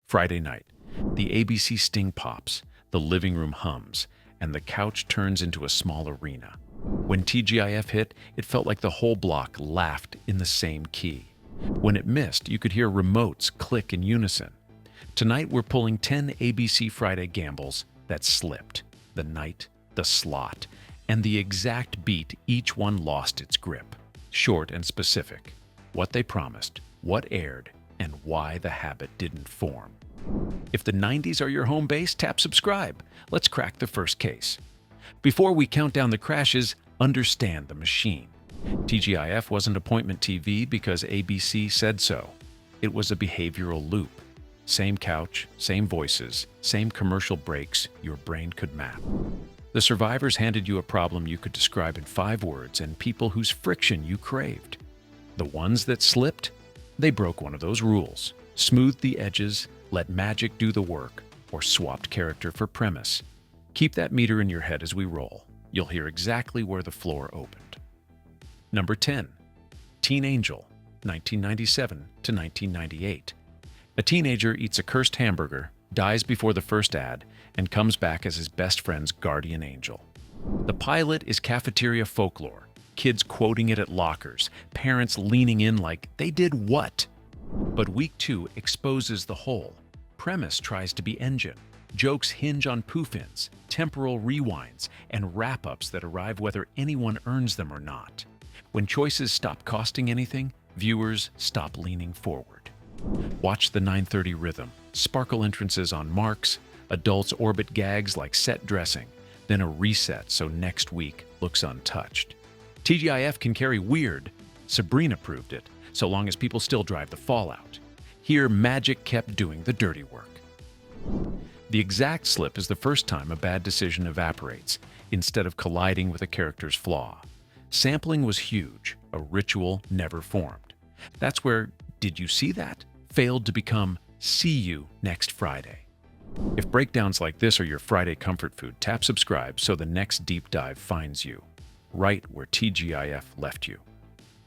Friday night. The ABC sting pops, the living room hums, and the couch turns into a small arena. When TGIF hit, it felt like the whole block laughed in the same key. When it missed, you could hear remotes click in unison. Tonight we're pulling 10 ABC Friday gambles that slipped. The night, the slot, and the exact beat each one lost its grip. Short and specific. What they promised, what aired, and why the habit didn't form. If the 90s are your home base, tap subscribe. Let's crack the first case. Before we count down the crashes, understand the machine. TGIF wasn't appointment TV because ABC said so. It was a behavioral loop. Same couch, same voices, same commercial breaks your brain could map. The survivors handed you a problem you could describe in 5 words and people whose friction you craved. The ones that slipped? They broke one of those rules, smoothed the edges, let magic do the work, or swapped character for premise. Keep that meter in your head as we roll. You'll hear exactly where the floor opened. Number 10. Teen Angel, 1997 to 1998. A teenager eats a cursed hamburger, dies before the first ad, and comes back as his best friend's guardian angel. The pilot is cafeteria folklore, kids quoting it at lockers, parents leaning in like, they did what? But week 2 exposes the whole. Premise tries to be engine. Jokes hinge on poof-ins, temporal rewinds, and wrap-ups that arrive whether anyone earns them or not. When choices stop costing anything, viewers stop leaning forward. Watch the 9:30 rhythm, sparkle entrances on marks, adults orbit gags like set dressing, then a reset so next week looks untouched. TGIF can carry weird. Sabrina proved it, so long as people still drive the fallout. Here, magic kept doing the dirty work. The exact slip is the first time a bad decision evaporates, instead of colliding with a character's flaw. Sampling was huge, a ritual never formed. That's where "did you see that?" failed to become "see you next Friday." If breakdowns like this are your Friday comfort food, tap subscribe so the next deep dive finds you, right where TGIF left you.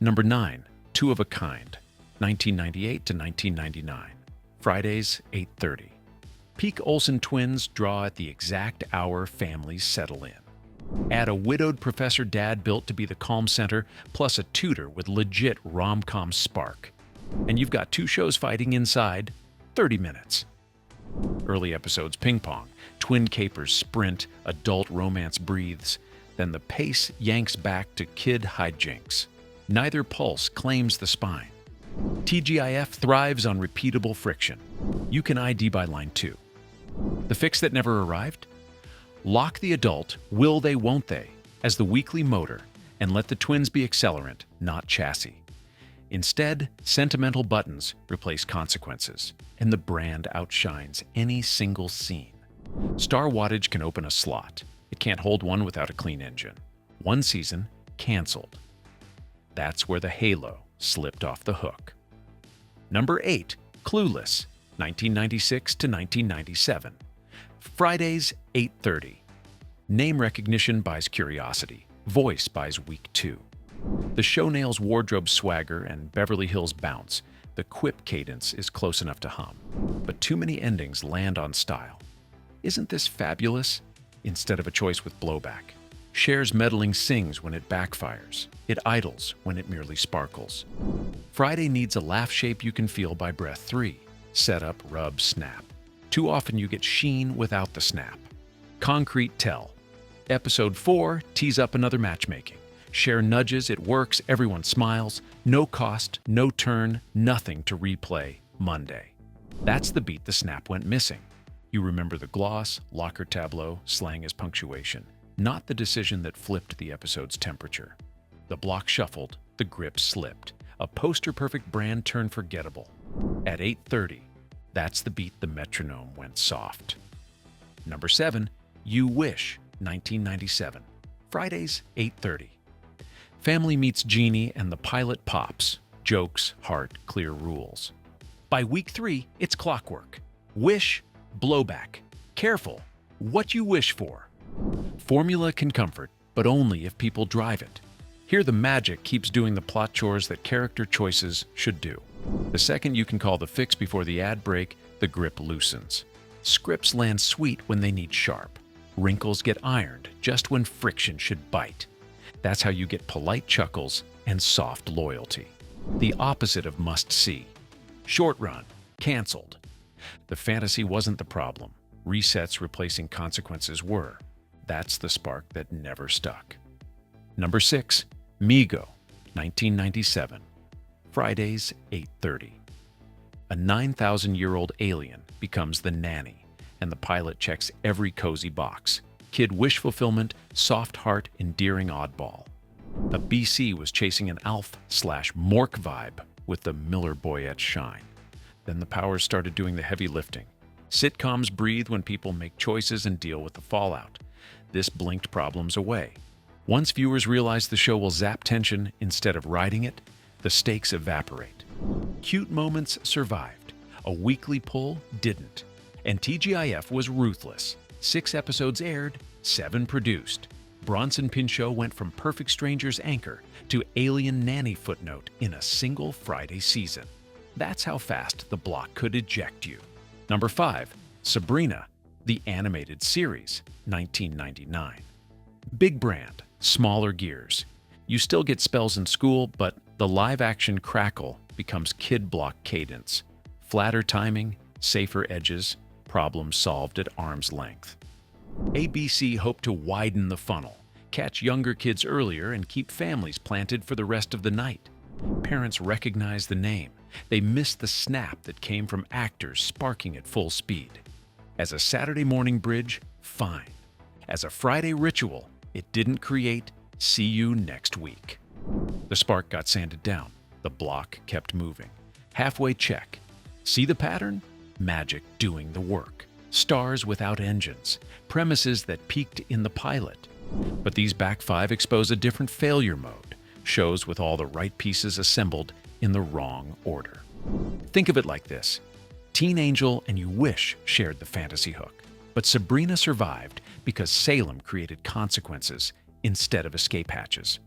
Number 9. Two of a Kind, 1998 to 1999. Fridays, 8:30. Peak Olsen Twins draw at the exact hour families settle in. Add a widowed professor dad built to be the calm center, plus a tutor with legit rom-com spark. And you've got 2 shows fighting inside 30 minutes. Early episodes ping pong, twin capers sprint, adult romance breathes, then the pace yanks back to kid hijinks. Neither pulse claims the spine. TGIF thrives on repeatable friction. You can ID by line 2. The fix that never arrived? Lock the adult, will they, won't they, as the weekly motor, and let the twins be accelerant, not chassis. Instead, sentimental buttons replace consequences, and the brand outshines any single scene. Star wattage can open a slot. It can't hold one without a clean engine. One season, canceled. That's where the halo slipped off the hook. Number 8. Clueless, 1996 to 1997. Fridays, 8:30. Name recognition buys curiosity. Voice buys week 2. The show nails wardrobe swagger and Beverly Hills bounce. The quip cadence is close enough to hum. But too many endings land on style. Isn't this fabulous? Instead of a choice with blowback. Cher's meddling sings when it backfires. It idles when it merely sparkles. Friday needs a laugh shape you can feel by breath 3. Set up, rub, snap. Too often you get sheen without the snap. Concrete tell. Episode 4 tees up another matchmaking. Cher nudges, it works, everyone smiles. No cost, no turn, nothing to replay Monday. That's the beat the snap went missing. You remember the gloss, locker tableau, slang as punctuation, not the decision that flipped the episode's temperature. The block shuffled, the grip slipped. A poster-perfect brand turned forgettable. At 8:30, that's the beat the metronome went soft. Number 7. You Wish, 1997. Fridays, 8:30. Family meets Genie and the pilot pops. Jokes, heart, clear rules. By week 3, it's clockwork. Wish, blowback. Careful, what you wish for. Formula can comfort, but only if people drive it. Here the magic keeps doing the plot chores that character choices should do. The second you can call the fix before the ad break, the grip loosens. Scripts land sweet when they need sharp. Wrinkles get ironed just when friction should bite. That's how you get polite chuckles and soft loyalty. The opposite of must-see. Short run, canceled. The fantasy wasn't the problem. Resets replacing consequences were. That's the spark that never stuck. Number 6. Meego, 1997. Fridays, 8:30. A 9,000-year-old alien becomes the nanny, and the pilot checks every cozy box. Kid wish fulfillment, soft heart, endearing oddball. A BC was chasing an Alf/Mork vibe with the Miller Boyette shine. Then the powers started doing the heavy lifting. Sitcoms breathe when people make choices and deal with the fallout. This blinked problems away. Once viewers realize the show will zap tension instead of riding it, the stakes evaporate. Cute moments survived. A weekly pull didn't. And TGIF was ruthless. 6 episodes aired, 7 produced. Bronson Pinchot went from Perfect Strangers anchor to alien nanny footnote in a single Friday season. That's how fast the block could eject you. Number 5. Sabrina, the animated series, 1999. Big brand, smaller gears. You still get spells in school, but the live-action crackle becomes kid block cadence. Flatter timing, safer edges, problems solved at arm's length. ABC hoped to widen the funnel, catch younger kids earlier, and keep families planted for the rest of the night. Parents recognize the name. They miss the snap that came from actors sparking at full speed. As a Saturday morning bridge, fine. As a Friday ritual, it didn't create "see you next week." The spark got sanded down. The block kept moving. Halfway check. See the pattern? Magic doing the work. Stars without engines. Premises that peaked in the pilot. But these back 5 expose a different failure mode. Shows with all the right pieces assembled in the wrong order. Think of it like this. Teen Angel and You Wish shared the fantasy hook. But Sabrina survived because Salem created consequences instead of escape hatches.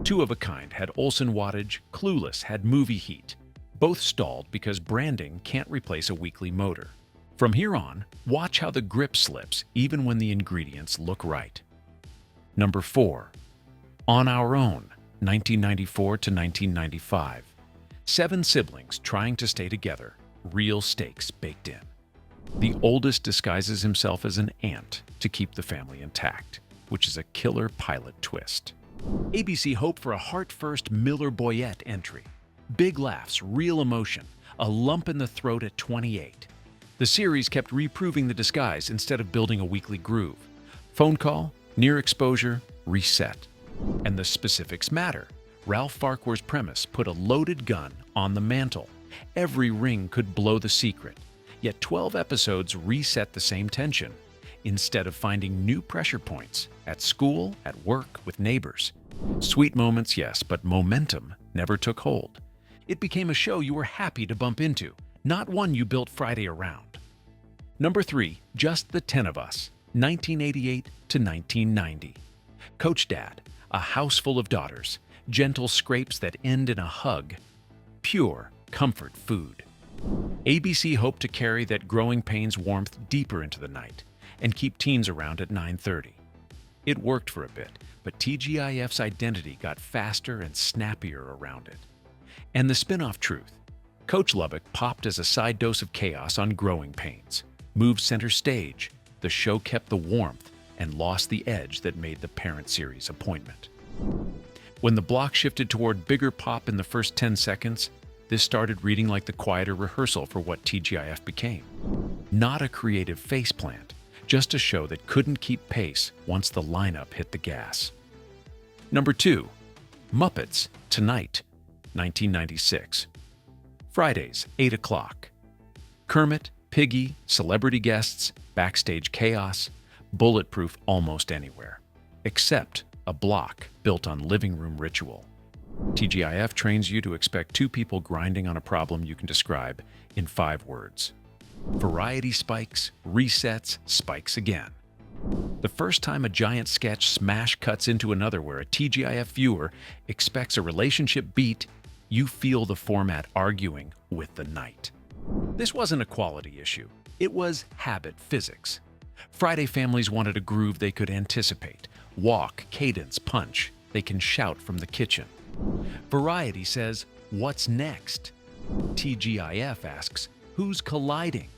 Two of a Kind had Olsen wattage, Clueless had movie heat. Both stalled because branding can't replace a weekly motor. From here on, watch how the grip slips even when the ingredients look right. Number 4. On Our Own, 1994 to 1995. 7 siblings trying to stay together, real stakes baked in. The oldest disguises himself as an ant to keep the family intact, which is a killer pilot twist. ABC hoped for a heart-first Miller Boyette entry. Big laughs, real emotion, a lump in the throat at 28. The series kept reproving the disguise instead of building a weekly groove. Phone call, near exposure, reset. And the specifics matter. Ralph Farquhar's premise put a loaded gun on the mantle. Every ring could blow the secret. Yet 12 episodes reset the same tension. Instead of finding new pressure points at school, at work, with neighbors. Sweet moments, yes, but momentum never took hold. It became a show you were happy to bump into, not one you built Friday around. Number 3, Just the 10 of Us, 1988 to 1990. Coach Dad, a house full of daughters, gentle scrapes that end in a hug, pure comfort food. ABC hoped to carry that growing pains warmth deeper into the night and keep teens around at 9:30. It worked for a bit, but TGIF's identity got faster and snappier around it. And the spin-off Truth. Coach Lubbock popped as a side dose of chaos on growing pains. Moved center stage, the show kept the warmth and lost the edge that made the parent series appointment. When the block shifted toward bigger pop in the first 10 seconds, this started reading like the quieter rehearsal for what TGIF became. Not a creative faceplant, just a show that couldn't keep pace once the lineup hit the gas. Number 2, Muppets Tonight, 1996. Fridays, 8 o'clock. Kermit, Piggy, celebrity guests, backstage chaos, bulletproof almost anywhere. Except a block built on living room ritual. TGIF trains you to expect 2 people grinding on a problem you can describe in 5 words. Variety spikes, resets, spikes again. The first time a giant sketch smash cuts into another where a TGIF viewer expects a relationship beat, you feel the format arguing with the night. This wasn't a quality issue. It was habit physics. Friday families wanted a groove they could anticipate. Walk, cadence, punch. They can shout from the kitchen. Variety says, "What's next?" TGIF asks, "Who's colliding?"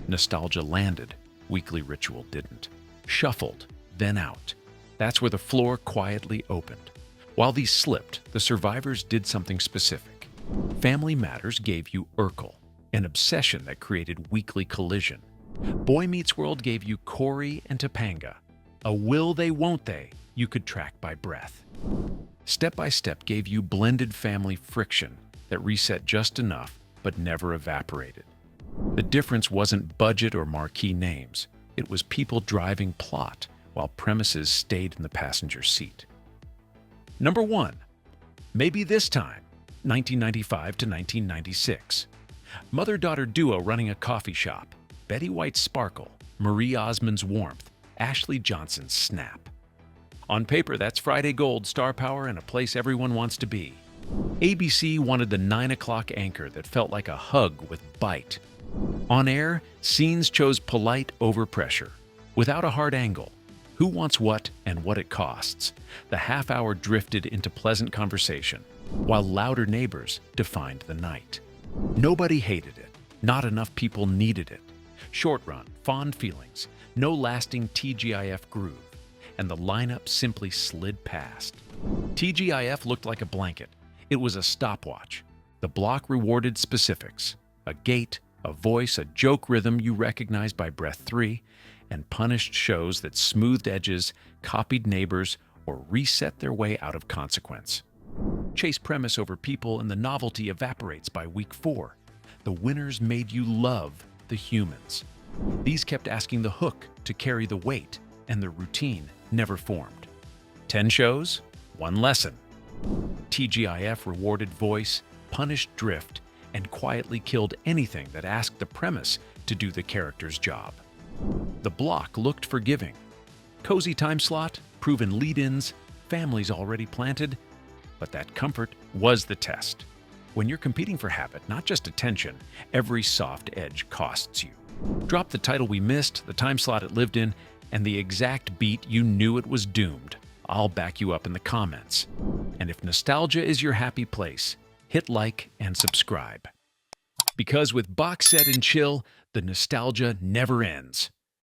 Nostalgia landed. Weekly Ritual didn't. Shuffled, then out. That's where the floor quietly opened. While these slipped, the survivors did something specific. Family Matters gave you Urkel, an obsession that created weekly collision. Boy Meets World gave you Corey and Topanga, a will they won't they you could track by breath. Step by Step gave you blended family friction that reset just enough but never evaporated. The difference wasn't budget or marquee names. It was people driving plot while premises stayed in the passenger seat. Number 1. Maybe This Time, 1995 to 1996. Mother-daughter duo running a coffee shop. Betty White's sparkle, Marie Osmond's warmth, Ashley Johnson's snap. On paper, that's Friday gold, star power, and a place everyone wants to be. ABC wanted the 9 o'clock anchor that felt like a hug with bite. On air, scenes chose polite over pressure. Without a hard angle, who wants what and what it costs. The half-hour drifted into pleasant conversation, while louder neighbors defined the night. Nobody hated it. Not enough people needed it. Short run, fond feelings, no lasting TGIF groove, and the lineup simply slid past. TGIF looked like a blanket. It was a stopwatch. The block rewarded specifics. A gait, a voice, a joke rhythm you recognized by breath 3, and punished shows that smoothed edges, copied neighbors, or reset their way out of consequence. Chase premise over people and the novelty evaporates by week 4. The winners made you love the humans. These kept asking the hook to carry the weight, and the routine never formed. 10 shows, 1 lesson. TGIF rewarded voice, punished drift, and quietly killed anything that asked the premise to do the character's job. The block looked forgiving. Cozy time slot, proven lead-ins, families already planted, but that comfort was the test. When you're competing for habit, not just attention, every soft edge costs you. Drop the title we missed, the time slot it lived in, and the exact beat you knew it was doomed. I'll back you up in the comments. And if nostalgia is your happy place, hit like and subscribe. Because with Box Set and Chill, the nostalgia never ends.